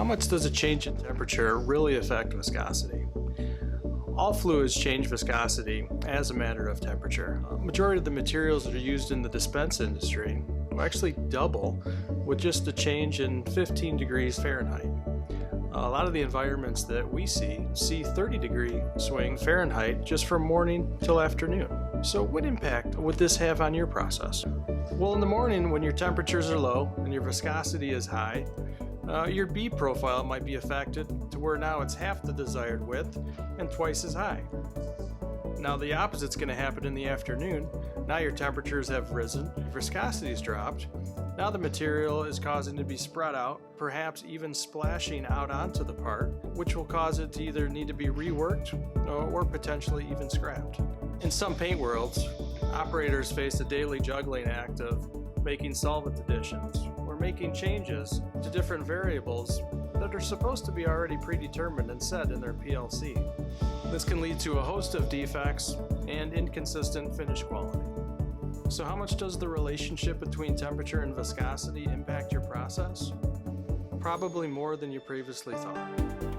How much does a change in temperature really affect viscosity? All fluids change viscosity as a matter of temperature. A majority of the materials that are used in the dispense industry will actually double with just a change in 15 degrees Fahrenheit. A lot of the environments that we see 30-degree swing Fahrenheit just from morning till afternoon. So what impact would this have on your process? Well, in the morning when your temperatures are low and your viscosity is high, your bead profile might be affected to where now it's half the desired width and twice as high. Now the opposite's going to happen in the afternoon. Now your temperatures have risen, your viscosity's dropped. Now the material is causing it to be spread out, perhaps even splashing out onto the part, which will cause it to either need to be reworked or potentially even scrapped. In some paint worlds, operators face the daily juggling act of making solvent additions or making changes to different variables that are supposed to be already predetermined and set in their PLC. This can lead to a host of defects and inconsistent finish quality. So how much does the relationship between temperature and viscosity impact your process? Probably more than you previously thought.